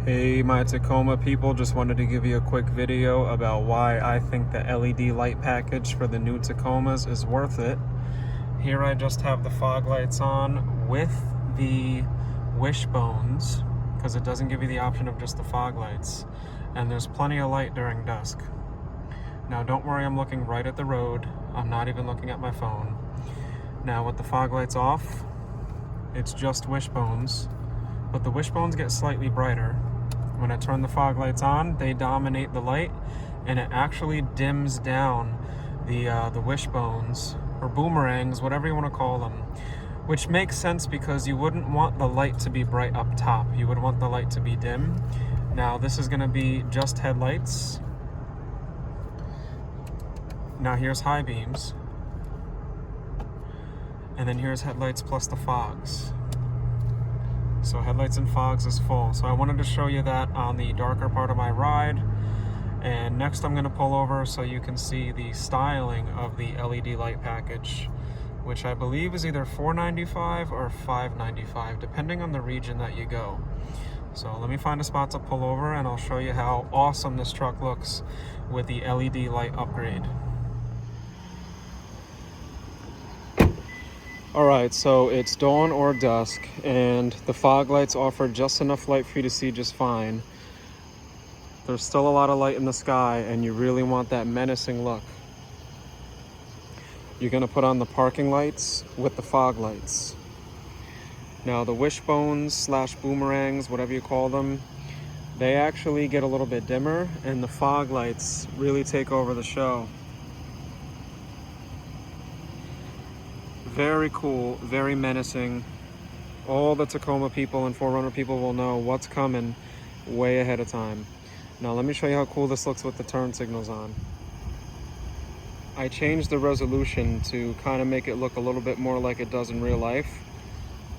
Hey, my Tacoma people, just wanted to give you a quick video about why I think the LED light package for the new Tacomas is worth it. Here I just have the fog lights on with the wishbones, because it doesn't give you the option of just the fog lights. And there's plenty of light during dusk. Now don't worry, I'm looking right at the road. I'm not even looking at my phone. Now with the fog lights off, it's just wishbones, but the wishbones get slightly brighter. When I turn the fog lights on, they dominate the light, and it actually dims down the wishbones, or boomerangs, whatever you want to call them, which makes sense because you wouldn't want the light to be bright up top. You would want the light to be dim. Now this is going to be just headlights. Now here's high beams, and then here's headlights plus the fogs. So headlights and fogs is full. So I wanted to show you that on the darker part of my ride. And next I'm going to pull over so you can see the styling of the LED light package, which I believe is either $495 or $595, depending on the region that you go. So let me find a spot to pull over and I'll show you how awesome this truck looks with the LED light upgrade. Alright, so it's dawn or dusk, and the fog lights offer just enough light for you to see just fine. There's still a lot of light in the sky, and you really want that menacing look. You're going to put on the parking lights with the fog lights. Now the wishbones slash boomerangs, whatever you call them, they actually get a little bit dimmer, and the fog lights really take over the show. Very cool, very menacing. All the Tacoma people and 4Runner people will know what's coming way ahead of time. Now let me show you how cool this looks with the turn signals on. I changed the resolution to kind of make it look a little bit more like it does in real life.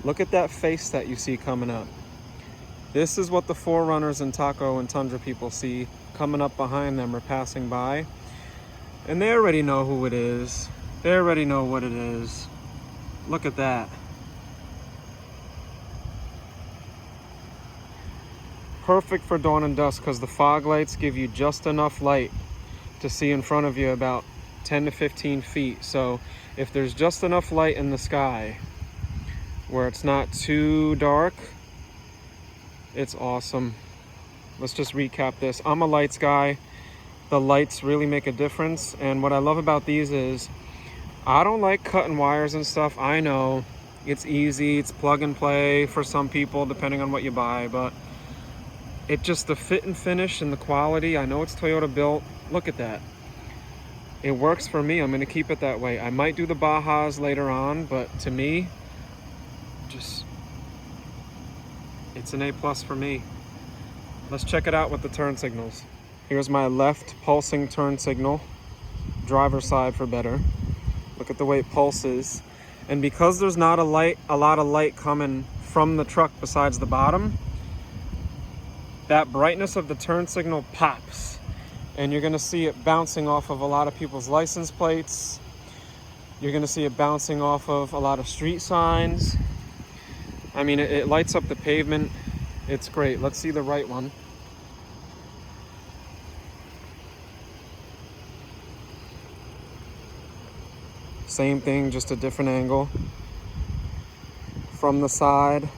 Look at that face that you see coming up. This is what the 4Runners and Taco and Tundra people see coming up behind them or passing by. And they already know who it is. They already know what it is. Look at that. Perfect for dawn and dusk because the fog lights give you just enough light to see in front of you about 10 to 15 feet. So if there's just enough light in the sky where it's not too dark, it's awesome. Let's just recap this. I'm a lights guy. The lights really make a difference. And what I love about these is I don't like cutting wires and stuff. I know it's easy, it's plug and play for some people depending on what you buy, but it just, the fit and finish and the quality, I know it's Toyota built. Look at that. It works for me. I'm going to keep it that way. I might do the Bajas later on, but to me, just, it's an A+ for me. Let's check it out with the turn signals. Here's my left pulsing turn signal, driver's side for better. Look at the way it pulses. And because there's not a lot of light coming from the truck besides the bottom, that brightness of the turn signal pops. And you're gonna see it bouncing off of a lot of people's license plates. You're gonna see it bouncing off of a lot of street signs. I mean, it lights up the pavement. It's great. Let's see the right one. Same thing, just a different angle. From the side.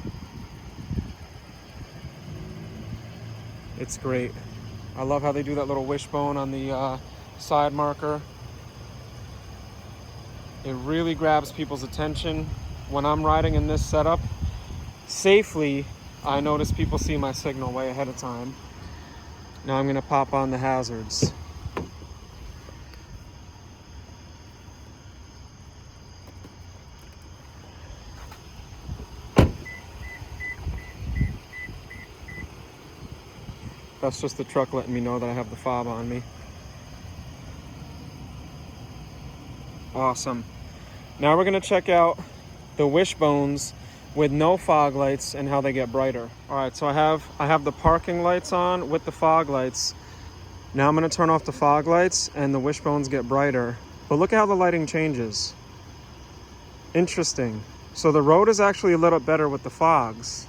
It's great. I love how they do that little wishbone on the side marker. It really grabs people's attention. When I'm riding in this setup, safely, I notice people see my signal way ahead of time. Now I'm gonna pop on the hazards. That's just the truck letting me know that I have the fob on me. Awesome. Now we're gonna check out the wishbones with no fog lights and how they get brighter. All right, so I have the parking lights on with the fog lights. Now I'm gonna turn off the fog lights and the wishbones get brighter. But look at how the lighting changes. Interesting. So the road is actually lit up better with the fogs.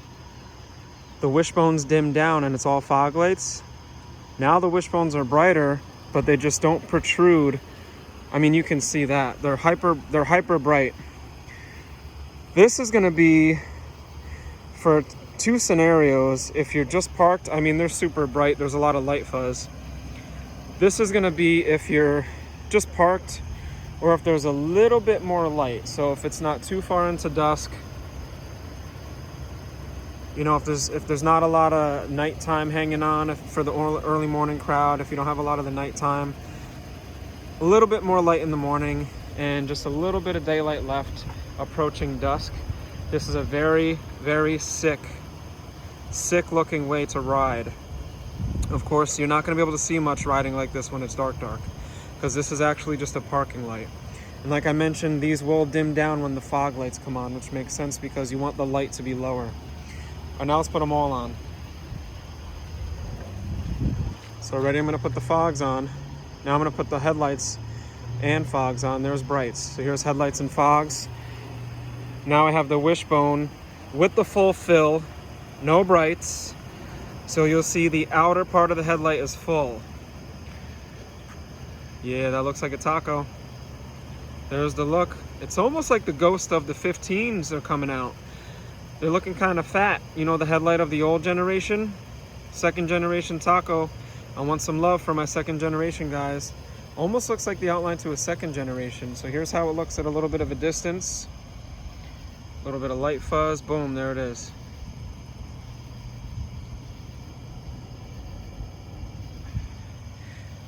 the wishbones dim down and it's all fog lights. Now the wishbones are brighter, but they just don't protrude. I mean, you can see that. They're hyper bright. This is gonna be for two scenarios. If you're just parked, I mean, they're super bright. There's a lot of light fuzz. This is gonna be if you're just parked or if there's a little bit more light. So if it's not too far into dusk, you know, if there's not a lot of nighttime hanging on for the early morning crowd, if you don't have a lot of the nighttime, a little bit more light in the morning and just a little bit of daylight left approaching dusk. This is a very, very sick looking way to ride. Of course, you're not going to be able to see much riding like this when it's dark, because this is actually just a parking light. And like I mentioned, these will dim down when the fog lights come on, which makes sense because you want the light to be lower. All right, now let's put them all on. So ready, I'm going to put the fogs on. Now I'm going to put the headlights and fogs on. There's brights. So here's headlights and fogs. Now I have the wishbone with the full fill, no brights. So you'll see the outer part of the headlight is full. Yeah, that looks like a taco. There's the look. It's almost like the ghost of the 15s are coming out. They're looking kind of fat. You know, the headlight of the old generation, second generation taco. I want some love for my second generation guys. Almost looks like the outline to a second generation. So here's how it looks at a little bit of a distance. A little bit of light fuzz. Boom, there it is.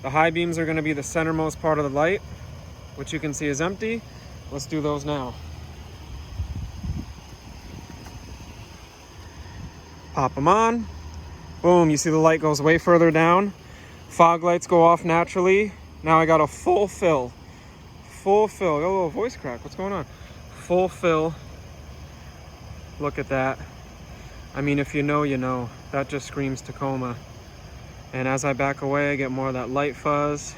The high beams are going to be the centermost part of the light, which you can see is empty. Let's do those now. Pop them on. Boom, you see the light goes way further down. Fog lights go off naturally. Now I got a full fill. Full fill. Got a little voice crack. What's going on? Full fill. Look at that. I mean, if you know, you know. That just screams Tacoma. And as I back away, I get more of that light fuzz.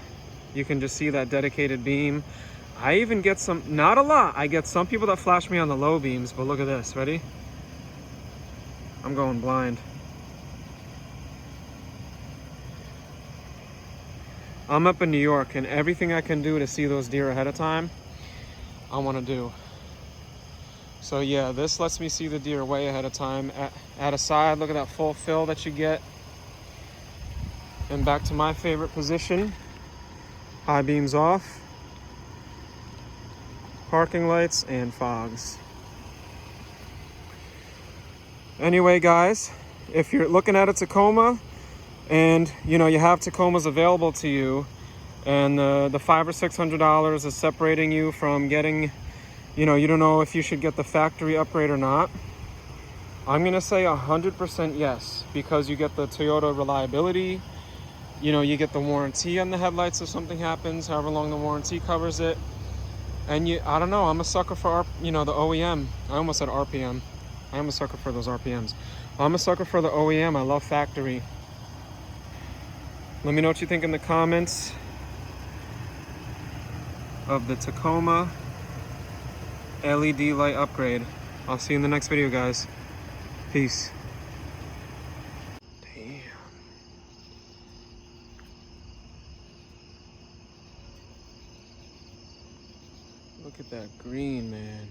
You can just see that dedicated beam. I even get some, not a lot. I get some people that flash me on the low beams, but look at this. Ready? I'm going blind. I'm up in New York, and everything I can do to see those deer ahead of time, I want to do. So yeah, this lets me see the deer way ahead of time. At a side, look at that full fill that you get. And back to my favorite position. High beams off. Parking lights and fogs. Anyway, guys, if you're looking at a Tacoma and you know you have Tacomas available to you, and the $500 or $600 is separating you from getting, you know, you don't know if you should get the factory upgrade or not, I'm gonna say 100% yes, because you get the Toyota reliability. You know, you get the warranty on the headlights if something happens, however long the warranty covers it. And I don't know, I'm a sucker for, you know, the OEM. I almost said RPM. I'm a sucker for those RPMs. I'm a sucker for the OEM. I love factory. Let me know what you think in the comments of the Tacoma LED light upgrade. I'll see you in the next video, guys. Peace. Look at that green, man.